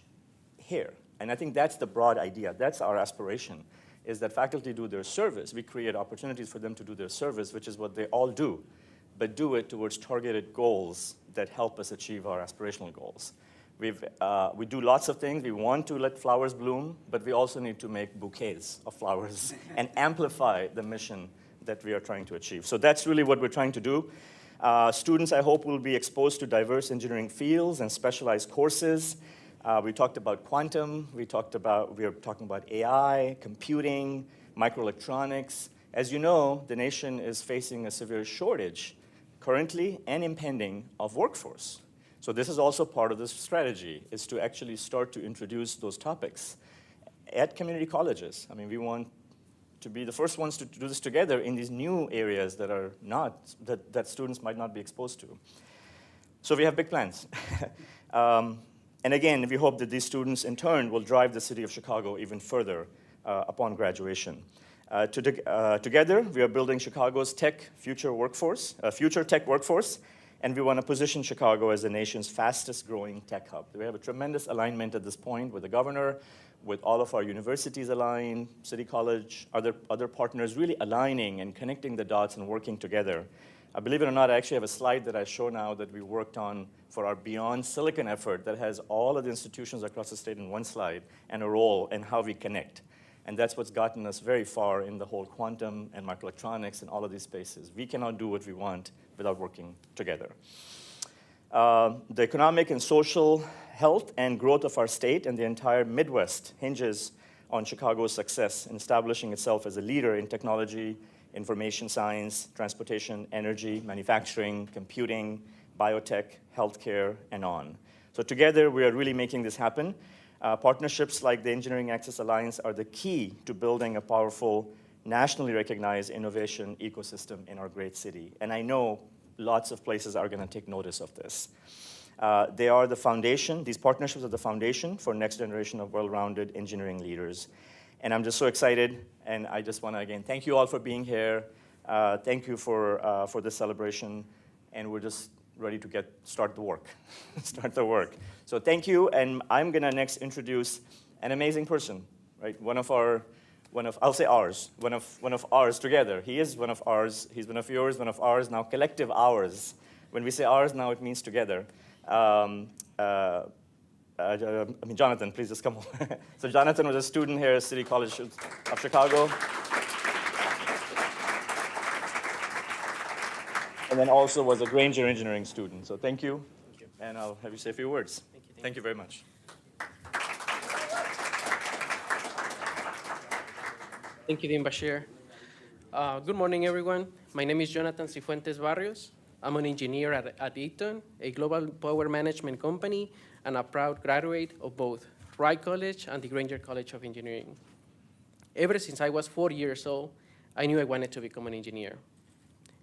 here. And I think that's the broad idea. That's our aspiration, is that faculty do their service. We create opportunities for them to do their service, which is what they all do, but do it towards targeted goals that help us achieve our aspirational goals. We do lots of things. We want to let flowers bloom, but we also need to make bouquets of flowers and amplify the mission that we are trying to achieve. So that's really what we're trying to do. Students, I hope, will be exposed to diverse engineering fields and specialized courses. We talked about quantum. We are talking about AI, computing, microelectronics. As you know, the nation is facing a severe shortage currently and impending of workforce. So this is also part of this strategy, is to actually start to introduce those topics at community colleges. I mean, we want to be the first ones to do this together in these new areas that are not, that students might not be exposed to. So we have big plans. And again, we hope that these students, in turn, will drive the city of Chicago even further upon graduation. Together, we are building Chicago's future tech workforce, and we want to position Chicago as the nation's fastest growing tech hub. We have a tremendous alignment at this point with the governor, with all of our universities aligned, City College, other partners really aligning and connecting the dots and working together. Believe it or not, I actually have a slide that I show now that we worked on for our Beyond Silicon effort that has all of the institutions across the state in one slide and a role and how we connect. And that's what's gotten us very far in the whole quantum and microelectronics and all of these spaces. We cannot do what we want without working together. The economic and social health and growth of our state and the entire Midwest hinges on Chicago's success in establishing itself as a leader in technology, information science, transportation, energy, manufacturing, computing, biotech, healthcare, and on. So together, we are really making this happen. Partnerships like the Engineering Access Alliance are the key to building a powerful, nationally recognized innovation ecosystem in our great city. And I know lots of places are going to take notice of this. They are the foundation, these partnerships are the foundation for next generation of well-rounded engineering leaders. And I'm just so excited, and I just want to, again, thank you all for being here. Thank you for this celebration, and we're just ready to start the work. Start the work. So thank you, and I'm going to next introduce an amazing person, right? I'll say ours, one of ours together. He is one of ours, he's one of yours, one of ours, now collective ours. When we say ours, now it means together. Jonathan, please just come over. So Jonathan was a student here at City College of Chicago. And then also was a Grainger Engineering student. So thank you. And I'll have you say a few words. Thank you very much. Thank you, Dean Bashir. Good morning, everyone. My name is Jonathan Cifuentes Barrios. I'm an engineer at Eaton, a global power management company, and a proud graduate of both Wright College and the Grainger College of Engineering. Ever since I was 4 years old, I knew I wanted to become an engineer.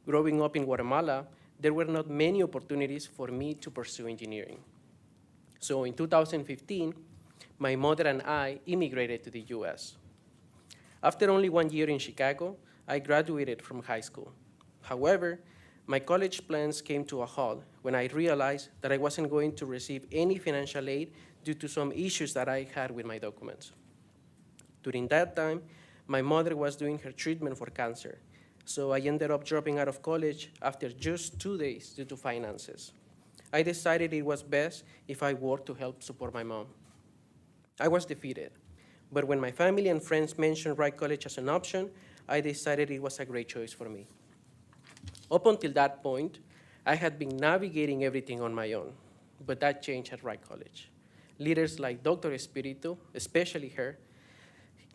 Growing up in Guatemala, there were not many opportunities for me to pursue engineering. So in 2015, my mother and I immigrated to the US. After only 1 year in Chicago, I graduated from high school. However, my college plans came to a halt when I realized that I wasn't going to receive any financial aid due to some issues that I had with my documents. During that time, my mother was doing her treatment for cancer, so I ended up dropping out of college after just 2 days due to finances. I decided it was best if I worked to help support my mom. I was defeated, but when my family and friends mentioned Wright College as an option, I decided it was a great choice for me. Up until that point, I had been navigating everything on my own, but that changed at Wright College. Leaders like Dr. Espiritu, especially her,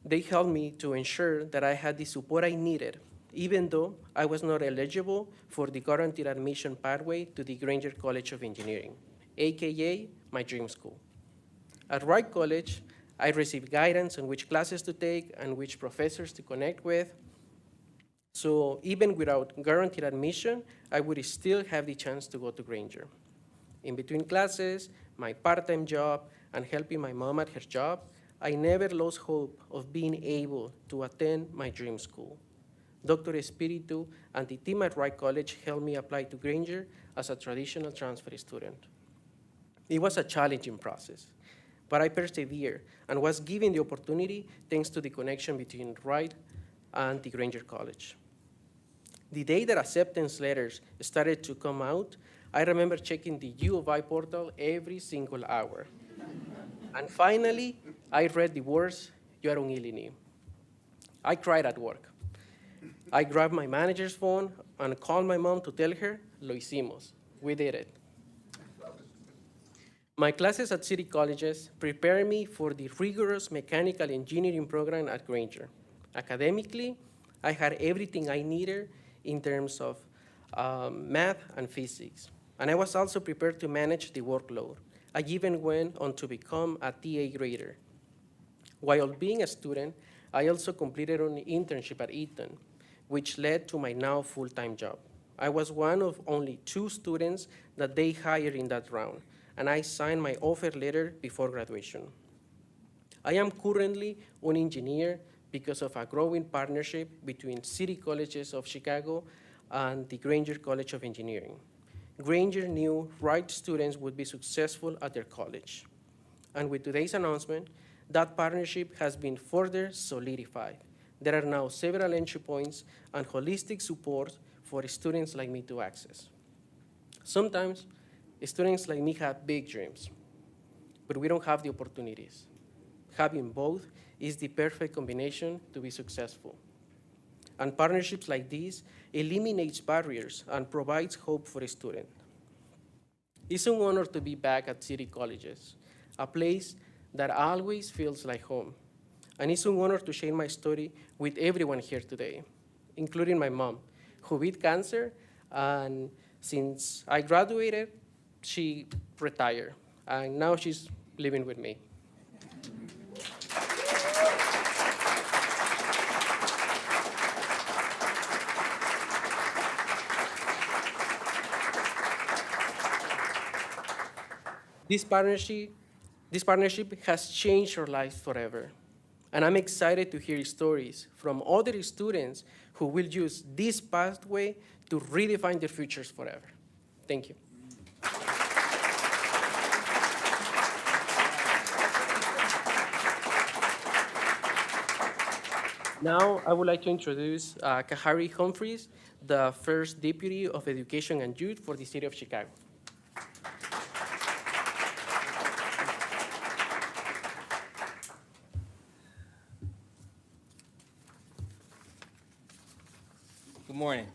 they helped me to ensure that I had the support I needed, even though I was not eligible for the guaranteed admission pathway to the Grainger College of Engineering, AKA my dream school. At Wright College, I received guidance on which classes to take and which professors to connect with. So even without guaranteed admission, I would still have the chance to go to Grainger. In between classes, my part-time job, and helping my mom at her job, I never lost hope of being able to attend my dream school. Dr. Espiritu and the team at Wright College helped me apply to Grainger as a traditional transfer student. It was a challenging process, but I persevered and was given the opportunity thanks to the connection between Wright and the Grainger College. The day that acceptance letters started to come out, I remember checking the U of I portal every single hour. And finally, I read the words, "You are un Illini." I cried at work. I grabbed my manager's phone and called my mom to tell her, "Lo hicimos, we did it." My classes at city colleges prepared me for the rigorous mechanical engineering program at Grainger. Academically, I had everything I needed in terms of math and physics. And I was also prepared to manage the workload. I even went on to become a TA grader. While being a student, I also completed an internship at Eaton, which led to my now full-time job. I was one of only 2 students that they hired in that round, and I signed my offer letter before graduation. I am currently an engineer because of a growing partnership between City Colleges of Chicago and the Grainger College of Engineering. Grainger knew Wright students would be successful at their college. And with today's announcement, that partnership has been further solidified. There are now several entry points and holistic support for students like me to access. Sometimes, students like me have big dreams, but we don't have the opportunities. Having both is the perfect combination to be successful. And partnerships like these eliminates barriers and provides hope for a student. It's an honor to be back at City Colleges, a place that always feels like home. And it's an honor to share my story with everyone here today, including my mom, who beat cancer, and since I graduated, she retired, and now she's living with me. This partnership has changed our lives forever. And I'm excited to hear stories from other students who will use this pathway to redefine their futures forever. Thank you. Now, I would like to introduce Kahari Humphreys, the first Deputy of Education and Youth for the City of Chicago. Good morning.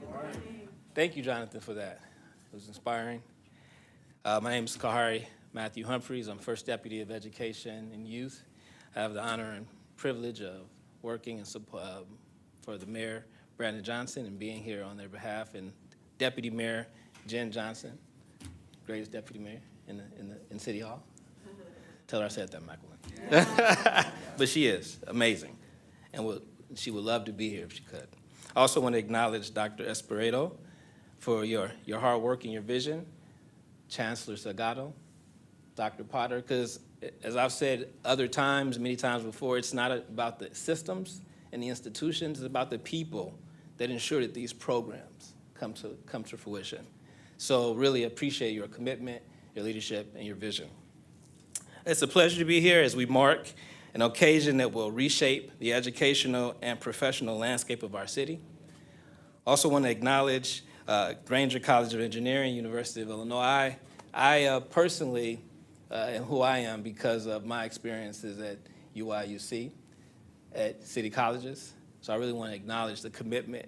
Good morning. Thank you, Jonathan, for that. It was inspiring. My name is Kahari Matthew Humphreys. I'm First Deputy of Education and Youth. I have the honor and privilege of working for the Mayor, Brandon Johnson, and being here on their behalf, and Deputy Mayor Jen Johnson, greatest Deputy Mayor in City Hall. Tell her I said that, Michael. But she is amazing, and she would love to be here if she could. I also want to acknowledge Dr. Espiritu for your hard work and your vision, Chancellor Salgado, Dr. Potter, because as I've said many times before, it's not about the systems and the institutions, it's about the people that ensure that these programs come to fruition. So really appreciate your commitment, your leadership, and your vision. It's a pleasure to be here as we mark an occasion that will reshape the educational and professional landscape of our city. Also want to acknowledge Grainger College of Engineering, University of Illinois. I personally am who I am because of my experiences at UIUC, at City Colleges. So I really want to acknowledge the commitment.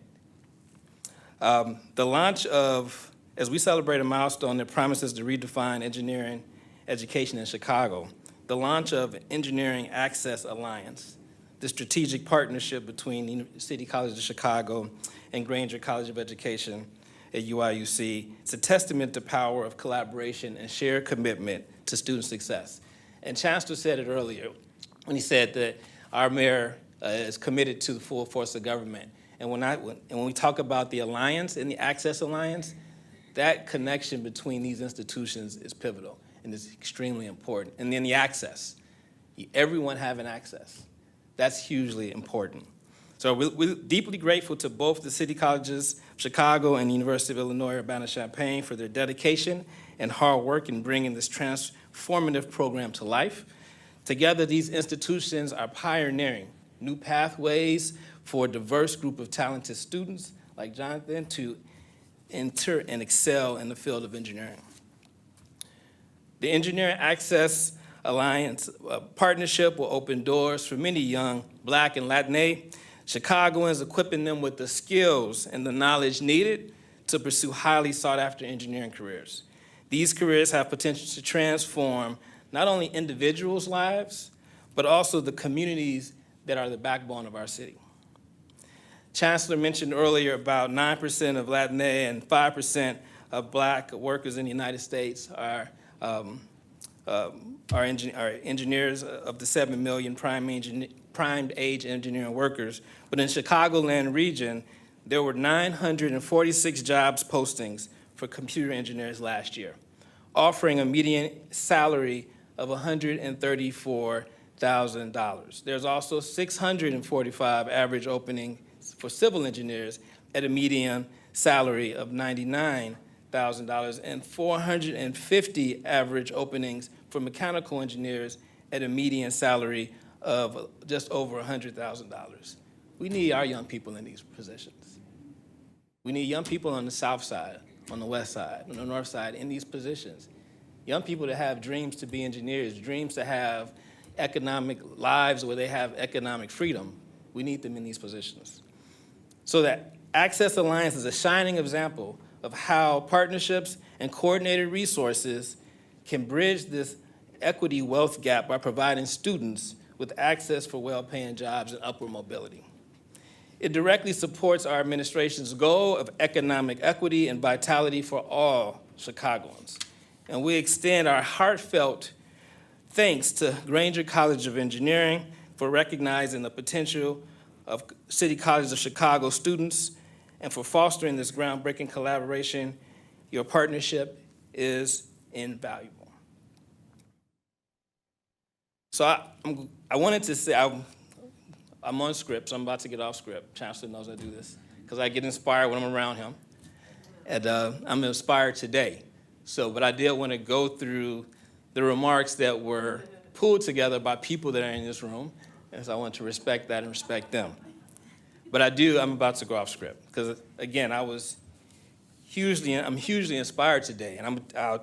The launch of, as we celebrate a milestone that promises to redefine engineering education in Chicago, the launch of Engineering Access Alliance, the strategic partnership between City College of Chicago and Grainger College of Education at UIUC. It's a testament to the power of collaboration and shared commitment to student success. And Chancellor said it earlier when he said that our mayor is committed to the full force of government. And when we talk about the alliance and the Access Alliance, that connection between these institutions is pivotal and is extremely important. And then the access, everyone having access, that's hugely important. So we're deeply grateful to both the City Colleges of Chicago and the University of Illinois Urbana-Champaign for their dedication and hard work in bringing this transformative program to life. Together, these institutions are pioneering new pathways for a diverse group of talented students like Jonathan to enter and excel in the field of engineering. The Engineering Access Alliance partnership will open doors for many young Black and Latina Chicagoans, equipping them with the skills and the knowledge needed to pursue highly sought-after engineering careers. These careers have potential to transform not only individuals' lives, but also the communities that are the backbone of our city. Chancellor mentioned earlier about 9% of Latina and 5% of Black workers in the United States are engineers of the 7 million primed age engineering workers. But in Chicagoland region, there were 946 jobs postings for computer engineers last year, offering a median salary of $134,000. There's also 645 average openings for civil engineers at a median salary of $99,000 and 450 average openings for mechanical engineers at a median salary of just over $100,000. We need our young people in these positions. We need young people on the south side, on the west side, on the north side in these positions. Young people that have dreams to be engineers, dreams to have economic lives where they have economic freedom. We need them in these positions. So that Access Alliance is a shining example of how partnerships and coordinated resources can bridge this equity wealth gap by providing students with access for well-paying jobs and upward mobility. It directly supports our administration's goal of economic equity and vitality for all Chicagoans. And we extend our heartfelt thanks to Grainger College of Engineering for recognizing the potential of City Colleges of Chicago students and for fostering this groundbreaking collaboration. Your partnership is invaluable. So I wanted to say, I'm on script, so I'm about to get off script. Chancellor knows I do this because I get inspired when I'm around him. And I'm inspired today. But I did want to go through the remarks that were pulled together by people that are in this room, and so I want to respect that and respect them. But I'm about to go off script because, again, I'm hugely inspired today, and I'll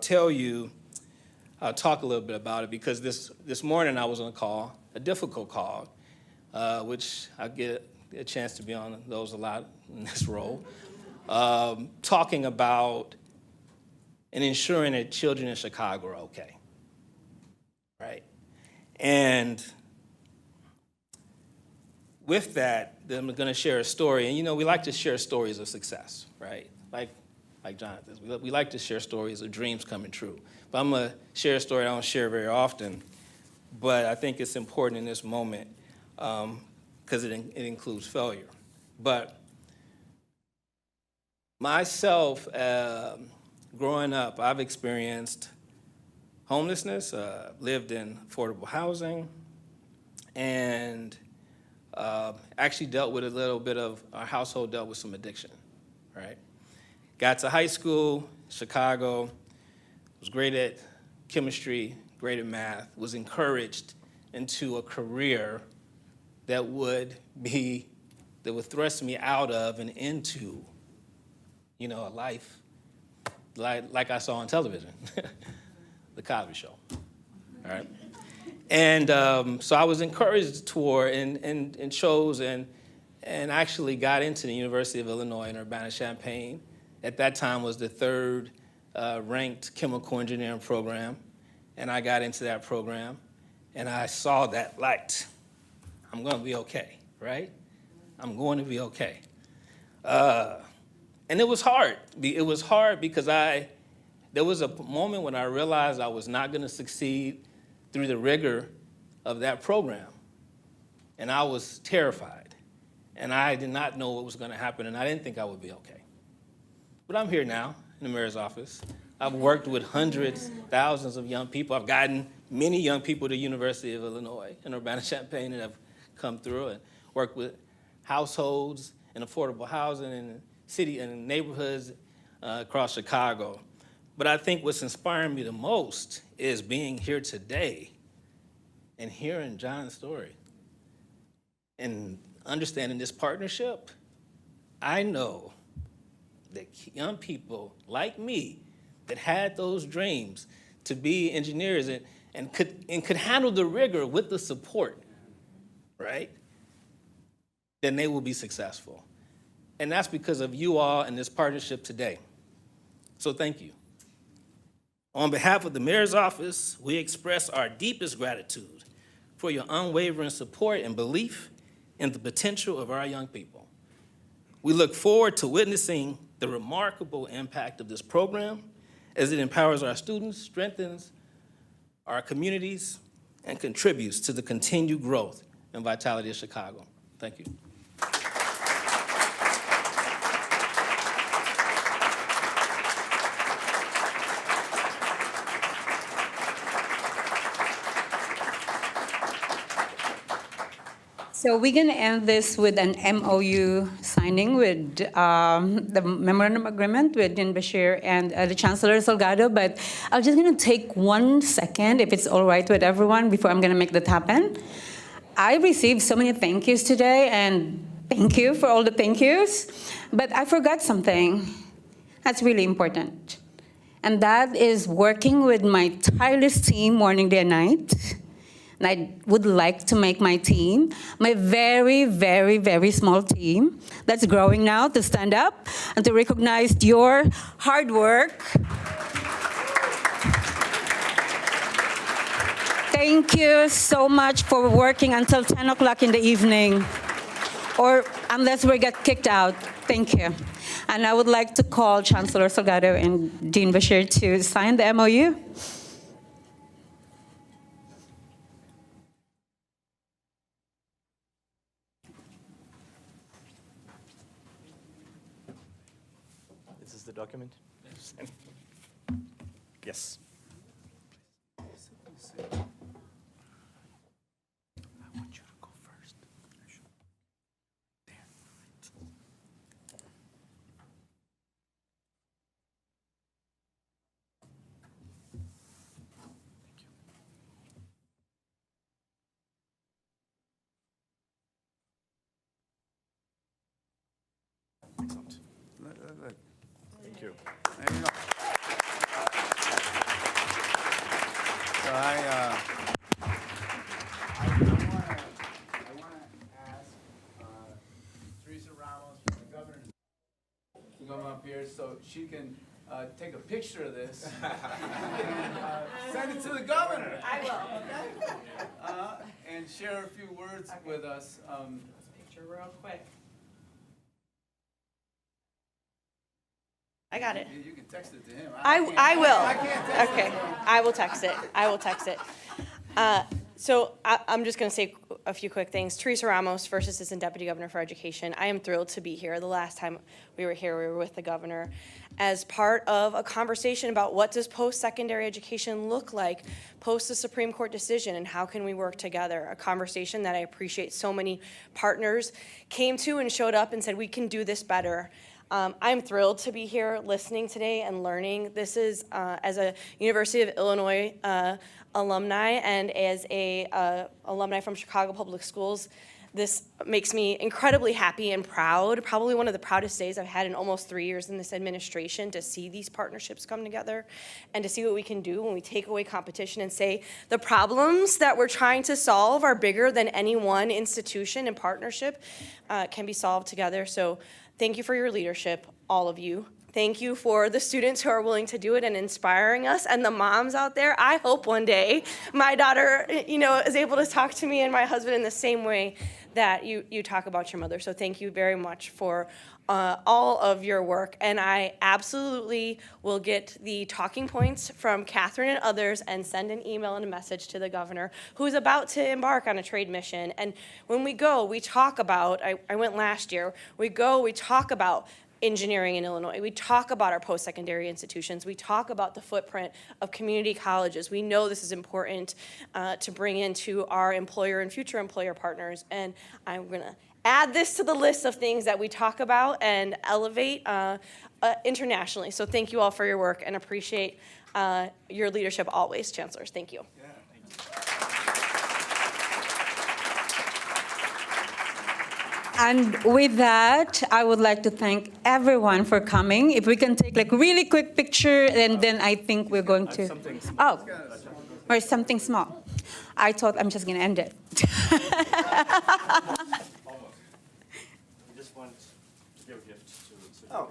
talk a little bit about it because this morning I was on a call, a difficult call, which I get a chance to be on those a lot in this role, talking about and ensuring that children in Chicago are okay, right? And with that, I'm going to share a story. And, we like to share stories of success, right? Like Jonathan's. We like to share stories of dreams coming true. But I'm going to share a story I don't share very often, but I think it's important in this moment because it includes failure. But myself, growing up, I've experienced homelessness, lived in affordable housing, and actually dealt with our household dealt with some addiction, right? Got to high school, Chicago, was great at chemistry, great at math, was encouraged into a career that would thrust me out of and into, a life like I saw on television, the Cosby Show, all right? And so I was encouraged toward and chose and actually got into the University of Illinois in Urbana-Champaign. At that time was the third ranked chemical engineering program, and I got into that program, and I saw that light. I'm going to be okay, right? I'm going to be okay. And it was hard. It was hard because there was a moment when I realized I was not going to succeed through the rigor of that program. And I was terrified. And I did not know what was going to happen, and I didn't think I would be okay. But I'm here now in the mayor's office. I've worked with hundreds, thousands of young people. I've gotten many young people to the University of Illinois in Urbana-Champaign that have come through and worked with households and affordable housing in city and neighborhoods across Chicago. But I think what's inspiring me the most is being here today and hearing John's story and understanding this partnership. I know that young people like me that had those dreams to be engineers and could handle the rigor with the support, right? Then they will be successful. And that's because of you all and this partnership today. So thank you. On behalf of the Mayor's Office, we express our deepest gratitude for your unwavering support and belief in the potential of our young people. We look forward to witnessing the remarkable impact of this program as it empowers our students, strengthens our communities, and contributes to the continued growth and vitality of Chicago. Thank you. So we're going to end this with an MOU signing with the memorandum agreement with Dean Bashir and the Chancellor Salgado, but I'm just going to take 1 second, if it's all right with everyone, before I'm going to make that happen. I received so many thank yous today, and thank you for all the thank yous, but I forgot something that's really important, and that is working with my tireless team morning, day, and night. And I would like to make my team, my very, very, very small team that's growing now, to stand up and to recognize your hard work. Thank you so much for working until 10 o'clock in the evening, or unless we get kicked out. Thank you. And I would like to call Chancellor Salgado and Dean Bashir to sign the MOU. The document? Yes. I want you to go first. There. Excellent. Look. Thank you. There you go. So I want to ask Teresa Ramos from the governor to come up here so she can take a picture of this and send it to the governor. I will. And share a few words with us. Picture real quick. I got it. You can text it to him. I can't will. text Okay, it. I will text it. I will text it. So I'm just going to say a few quick things. Teresa Ramos, First Assistant Deputy Governor for Education. I am thrilled to be here. The last time we were here, we were with the governor as part of a conversation about what does post-secondary education look like post the Supreme Court decision, and how can we work together. A conversation that I appreciate so many partners came to and showed up and said, we can do this better. I'm thrilled to be here listening today and learning. This is, as a University of Illinois alumni and as a alumni from Chicago Public Schools, this makes me incredibly happy and proud. Probably one of the proudest days I've had in almost 3 years in this administration, to see these partnerships come together and to see what we can do when we take away competition and say the problems that we're trying to solve are bigger than any one institution and partnership can be solved together. So thank you for your leadership, all of you. Thank you for the students who are willing to do it and inspiring us, and the moms out there. I hope one day my daughter, is able to talk to me and my husband in the same way that you talk about your mother. So thank you very much for all of your work. And I absolutely will get the talking points from Catherine and others and send an email and a message to the governor, who's about to embark on a trade mission. And when we go, we talk about, I went last year, we talk about engineering in Illinois. We talk about our post-secondary institutions. We talk about the footprint of community colleges. We know this is important to bring into our employer and future employer partners. And I'm gonna add this to the list of things that we talk about and elevate internationally. So thank you all for your work and appreciate your leadership always, chancellors. Thank you. And with that, I would like to thank everyone for coming. If we can take like really quick picture, and then I think we're going to. Oh, or something small. I thought I'm just going to end it. Just want to give a gift to. Oh.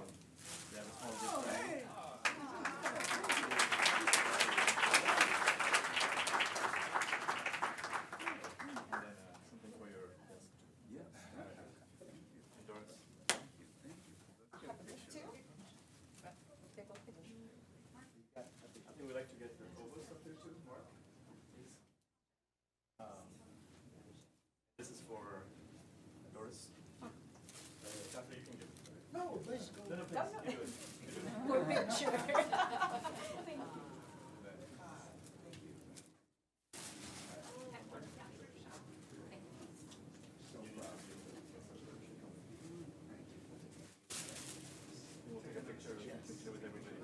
Something for your desk. Doris. I think we'd like to get the photos up there too, Mark, please. This is for Doris. Chancellor, you can give it. No, please go. No, please. You do it. For picture. We'll take a picture with everybody.